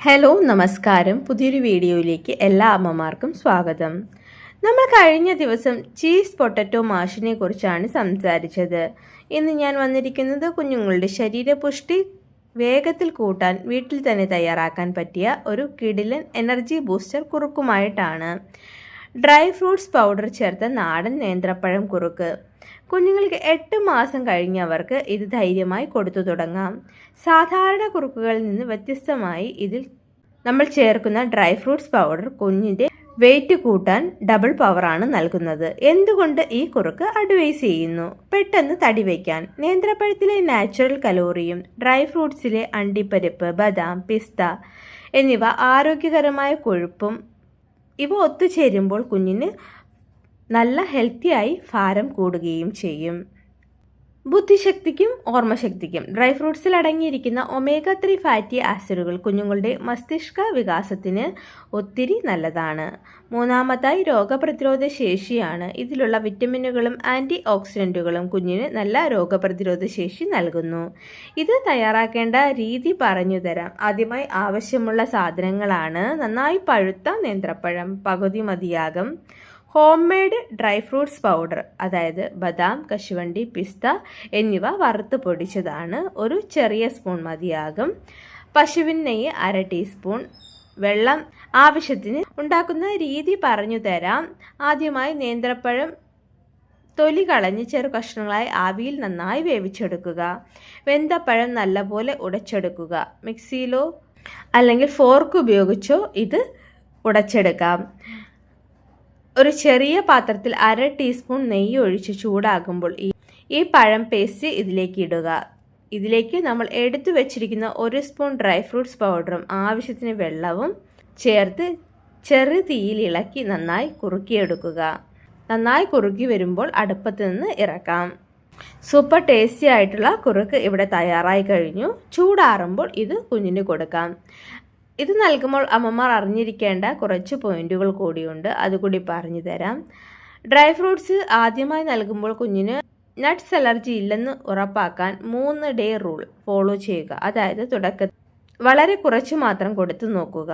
Hello നമസ്കാരം. പുതിയൊരു വീഡിയോയിലേക്ക് എല്ലാ അമ്മമാർക്കും സ്വാഗതം. നമ്മൾ കഴിഞ്ഞ ദിവസം ചീസ് പൊട്ടറ്റോ മാഷിനെ കുറിച്ചാണ് സംസാരിച്ചത്. ഇന്ന് ഞാൻ വന്നിരിക്കുന്നത് കുഞ്ഞുങ്ങളുടെ ശരീരപുഷ്ടി വേഗത്തിൽ കൂട്ടാൻ വീട്ടിൽ തന്നെ തയ്യാറാക്കാൻ പറ്റിയ ഒരു കിടിലൻ എനർജി ബൂസ്റ്റർ കുറുക്കുമായിട്ടാണ്. ഡ്രൈ ഫ്രൂട്ട്സ് പൗഡർ ചേർത്ത നാടൻ നേന്ത്രപ്പഴം കുറുക്ക്. കുഞ്ഞുങ്ങൾക്ക് 8 മാസം കഴിഞ്ഞവർക്ക് ഇത് ധൈര്യമായി കൊടുത്തു തുടങ്ങാം. സാധാരണ കുറുക്കുകളിൽ നിന്ന് വ്യത്യസ്തമായി ഇതിൽ നമ്മൾ ചേർക്കുന്ന ഡ്രൈ ഫ്രൂട്ട്സ് പൗഡർ കുഞ്ഞിൻ്റെ വെയിറ്റ് കൂട്ടാൻ ഡബിൾ പവറാണ് നൽകുന്നത്. എന്തുകൊണ്ട് ഈ കുറുക്ക് അഡ്വൈസ് ചെയ്യുന്നു? പെട്ടെന്ന് തടി വയ്ക്കാൻ. നേന്ത്രപ്പഴത്തിലെ നാച്ചുറൽ കലോറിയും ഡ്രൈ ഫ്രൂട്ട്സിലെ അണ്ടിപ്പരിപ്പ്, ബദാം, പിസ്ത എന്നിവ ആരോഗ്യകരമായ കൊഴുപ്പും ഇവ ഒത്തുചേരുമ്പോൾ കുഞ്ഞിന് നല്ല ഹെൽത്തിയായി ഭാരം കൂടുകയും ചെയ്യും. ബുദ്ധിശക്തിക്കും ഓർമ്മശക്തിക്കും ഡ്രൈ ഫ്രൂട്ട്സിൽ അടങ്ങിയിരിക്കുന്ന ഒമേഗ 3 ഫാറ്റി ആസിഡുകൾ കുഞ്ഞുങ്ങളുടെ മസ്തിഷ്ക വികാസത്തിന് ഒത്തിരി നല്ലതാണ്. മൂന്നാമതായി രോഗപ്രതിരോധ ശേഷിയാണ്. ഇതിലുള്ള വിറ്റമിനുകളും ആൻറ്റി ഓക്സിഡൻറ്റുകളും കുഞ്ഞിന് നല്ല രോഗപ്രതിരോധ ശേഷി നൽകുന്നു. ഇത് തയ്യാറാക്കേണ്ട രീതി പറഞ്ഞു തരാം. ആദ്യമായി ആവശ്യമുള്ള സാധനങ്ങളാണ്: നന്നായി പഴുത്ത നേന്ത്രപ്പഴം പകുതി മതിയാകും, home made dry fruits powder, അതായത് ബദാം, കശുവണ്ടി, പിസ്ത എന്നിവ വറുത്ത് പൊടിച്ചതാണ്, ഒരു ചെറിയ സ്പൂൺ മതിയാകും, പശുവിൻ നെയ്യ് 1/2 ടീസ്പൂൺ, വെള്ളം ആവശ്യത്തിന്. ഉണ്ടാക്കുന്ന രീതി പറഞ്ഞു തരാം. ആദ്യമായി നേന്ത്രപ്പഴം തൊലി കളഞ്ഞ് ചെറു കഷ്ണങ്ങളായി ആവിയിൽ നന്നായി വേവിച്ചെടുക്കുക. വെന്തപ്പഴം നല്ലപോലെ ഉടച്ചെടുക്കുക. മിക്സിയിലോ അല്ലെങ്കിൽ ഫോർക്ക് ഉപയോഗിച്ചോ ഇത് ഉടച്ചെടുക്കാം. ഒരു ചെറിയ പാത്രത്തിൽ 1/2 ടീസ്പൂൺ നെയ്യ് ഒഴിച്ച് ചൂടാകുമ്പോൾ ഈ പഴം പേസ്റ്റ് ഇതിലേക്ക് ഇടുക. ഇതിലേക്ക് നമ്മൾ എടുത്തു വെച്ചിരിക്കുന്ന 1 സ്പൂൺ ഡ്രൈ ഫ്രൂട്ട്സ് പൗഡറും ആവശ്യത്തിന് വെള്ളവും ചേർത്ത് ചെറു തീയിൽ ഇളക്കി നന്നായി കുറുക്കിയെടുക്കുക. നന്നായി കുറുക്കി വരുമ്പോൾ അടുപ്പത്ത് നിന്ന് ഇറക്കാം. സൂപ്പർ ടേസ്റ്റി ആയിട്ടുള്ള കുറുക്ക് ഇവിടെ തയ്യാറായി കഴിഞ്ഞു. ചൂടാറുമ്പോൾ ഇത് കുഞ്ഞിന് കൊടുക്കാം. ഇത് നൽകുമ്പോൾ അമ്മമാർ അറിഞ്ഞിരിക്കേണ്ട കുറച്ച് പോയിന്റുകൾ കൂടിയുണ്ട്, അതുകൂടി പറഞ്ഞു തരാം. ഡ്രൈ ഫ്രൂട്ട്സ് ആദ്യമായി നൽകുമ്പോൾ കുഞ്ഞിന് നട്ട്സ് അലർജി ഇല്ലെന്ന് ഉറപ്പാക്കാൻ 3 ഡേ റൂൾ ഫോളോ ചെയ്യുക. അതായത് തുടക്കത്തിൽ വളരെ കുറച്ച് മാത്രം കൊടുത്തു നോക്കുക.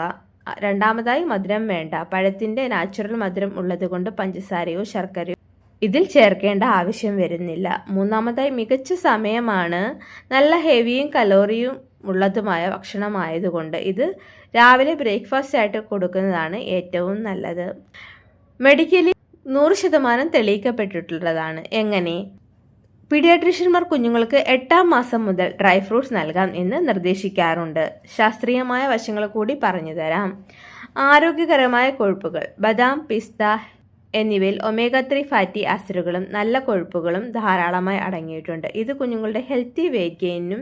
രണ്ടാമതായി മധുരം വേണ്ട. പഴത്തിൻ്റെ നാച്ചുറൽ മധുരം ഉള്ളതുകൊണ്ട് പഞ്ചസാരയോ ശർക്കരയോ ഇതിൽ ചേർക്കേണ്ട ആവശ്യം വരുന്നില്ല. മൂന്നാമതായി മികച്ച സമയമാണ്. നല്ല ഹെവിയും കലോറിയും ഉള്ളതുമായ ഭക്ഷണമായതുകൊണ്ട് ഇത് രാവിലെ ബ്രേക്ക്ഫാസ്റ്റ് ആയിട്ട് കൊടുക്കുന്നതാണ് ഏറ്റവും നല്ലത്. മെഡിക്കലി 100% തെളിയിക്കപ്പെട്ടിട്ടുള്ളതാണ്. എങ്ങനെ? പീഡിയാട്രീഷ്യന്മാർ കുഞ്ഞുങ്ങൾക്ക് 8-ാം മാസം മുതൽ ഡ്രൈ ഫ്രൂട്ട്സ് നൽകാം എന്ന് നിർദ്ദേശിക്കാറുണ്ട്. ശാസ്ത്രീയമായ വശങ്ങൾ കൂടി പറഞ്ഞു തരാം. ആരോഗ്യകരമായ കൊഴുപ്പുകൾ ബദാം, പിസ്ത എന്നിവയിൽ ഒമേഗ 3 ഫാറ്റി ആസിഡുകളും നല്ല കൊഴുപ്പുകളും ധാരാളമായി അടങ്ങിയിട്ടുണ്ട്. ഇത് കുഞ്ഞുങ്ങളുടെ ഹെൽത്തി വെയ്റ്റ് ഗെയിനും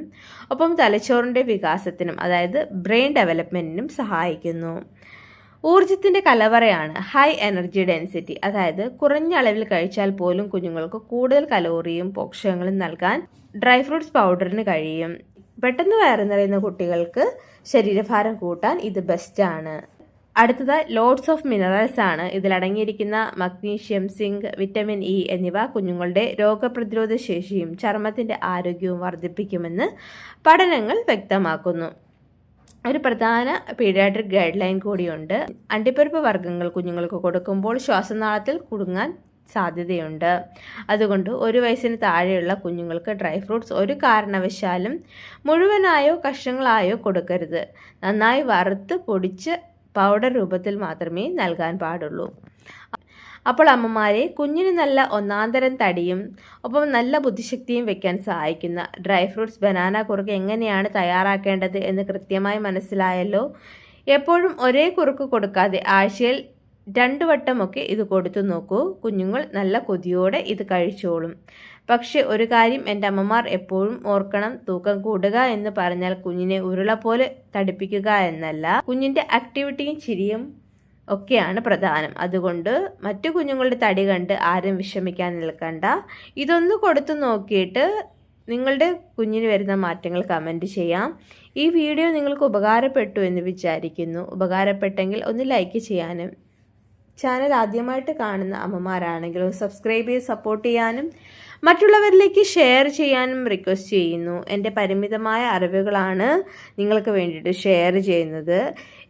ഒപ്പം തലച്ചോറിൻ്റെ വികാസത്തിനും, അതായത് ബ്രെയിൻ ഡെവലപ്മെൻറ്റിനും സഹായിക്കുന്നു. ഊർജത്തിൻ്റെ കലവറയാണ്. ഹൈ എനർജി ഡെൻസിറ്റി, അതായത് കുറഞ്ഞ അളവിൽ കഴിച്ചാൽ പോലും കുഞ്ഞുങ്ങൾക്ക് കൂടുതൽ കലോറിയും പോഷകങ്ങളും നൽകാൻ ഡ്രൈ ഫ്രൂട്ട്സ് പൗഡറിന് കഴിയും. പെട്ടെന്ന് വയറ് നിറയുന്ന കുട്ടികൾക്ക് ശരീരഭാരം കൂട്ടാൻ ഇത് ബെസ്റ്റാണ്. അടുത്തത് ലോഡ്സ് ഓഫ് മിനറൽസ് ആണ്. ഇതിലടങ്ങിയിരിക്കുന്ന മഗ്നീഷ്യം, സിങ്ക്, വിറ്റമിൻ ഇ എന്നിവ കുഞ്ഞുങ്ങളുടെ രോഗപ്രതിരോധ ശേഷിയും ചർമ്മത്തിൻ്റെ ആരോഗ്യവും വർദ്ധിപ്പിക്കുമെന്ന് പഠനങ്ങൾ വ്യക്തമാക്കുന്നു. ഒരു പ്രധാന പീഡിയാട്രിക് ഗൈഡ് ലൈൻ കൂടിയുണ്ട്. അണ്ടിപ്പരിപ്പ് വർഗ്ഗങ്ങൾ കുഞ്ഞുങ്ങൾക്ക് കൊടുക്കുമ്പോൾ ശ്വാസനാളത്തിൽ കുടുങ്ങാൻ സാധ്യതയുണ്ട്. അതുകൊണ്ട് 1 വയസ്സിന് താഴെയുള്ള കുഞ്ഞുങ്ങൾക്ക് ഡ്രൈ ഫ്രൂട്ട്സ് ഒരു കാരണവശാലും മുഴുവനായോ കഷ്ണങ്ങളായോ കൊടുക്കരുത്. നന്നായി വറുത്ത് പൊടിച്ച് പൗഡർ രൂപത്തിൽ മാത്രമേ നൽകാൻ പാടുള്ളൂ. അപ്പോൾ അമ്മമാരെ, കുഞ്ഞിന് നല്ല ഒന്നാന്തരം തടിയും ഒപ്പം നല്ല ബുദ്ധിശക്തിയും വെക്കാൻ സഹായിക്കുന്ന ഡ്രൈ ഫ്രൂട്ട്സ് ബനാന കുറുക്ക് എങ്ങനെയാണ് തയ്യാറാക്കേണ്ടത് എന്ന് കൃത്യമായി മനസ്സിലായല്ലോ. എപ്പോഴും ഒരേ കുറുക്ക് കൊടുക്കാതെ ആഴ്ചയിൽ 2 വട്ടമൊക്കെ ഇത് കൊടുത്തു നോക്കൂ. കുഞ്ഞുങ്ങൾ നല്ല കൊതിയോടെ ഇത് കഴിച്ചോളും. പക്ഷെ ഒരു കാര്യം എൻ്റെ അമ്മമാർ എപ്പോഴും ഓർക്കണം, തൂക്കം കൂടുക എന്ന് പറഞ്ഞാൽ കുഞ്ഞിനെ ഉരുള പോലെ തടിപ്പിക്കുക എന്നല്ല. കുഞ്ഞിൻ്റെ ആക്ടിവിറ്റിയും ചിരിയും ഒക്കെയാണ് പ്രധാനം. അതുകൊണ്ട് മറ്റു കുഞ്ഞുങ്ങളുടെ തടി കണ്ട് ആരും വിഷമിക്കാൻ നിൽക്കണ്ട. ഇതൊന്ന് കൊടുത്തു നോക്കിയിട്ട് നിങ്ങളുടെ കുഞ്ഞിന് വരുന്ന മാറ്റങ്ങൾ കമൻറ്റ് ചെയ്യാം. ഈ വീഡിയോ നിങ്ങൾക്ക് ഉപകാരപ്പെട്ടു എന്ന് വിചാരിക്കുന്നു. ഉപകാരപ്പെട്ടെങ്കിൽ ഒന്ന് ലൈക്ക് ചെയ്യാനും ചാനൽ ആദ്യമായിട്ട് കാണുന്ന അമ്മമാരാണെങ്കിലും സബ്സ്ക്രൈബ് ചെയ്ത് സപ്പോർട്ട് ചെയ്യാനും മറ്റുള്ളവരിലേക്ക് ഷെയർ ചെയ്യാനും റിക്വസ്റ്റ് ചെയ്യുന്നു. എൻ്റെ പരിമിതമായ അറിവുകളാണ് നിങ്ങൾക്ക് വേണ്ടിയിട്ട് ഷെയർ ചെയ്യുന്നത്.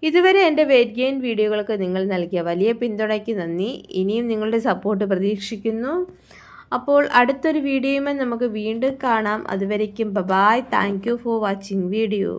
ഇതുവരെ എൻ്റെ വെയിറ്റ് ഗെയിൻ വീഡിയോകൾക്ക് നിങ്ങൾ നൽകിയ വലിയ പിന്തുണയ്ക്ക് നന്ദി. ഇനിയും നിങ്ങളുടെ സപ്പോർട്ട് പ്രതീക്ഷിക്കുന്നു. അപ്പോൾ അടുത്തൊരു വീഡിയോയുമായി നമുക്ക് വീണ്ടും കാണാം. അതുവരേക്കും bye. Thank you for watching video.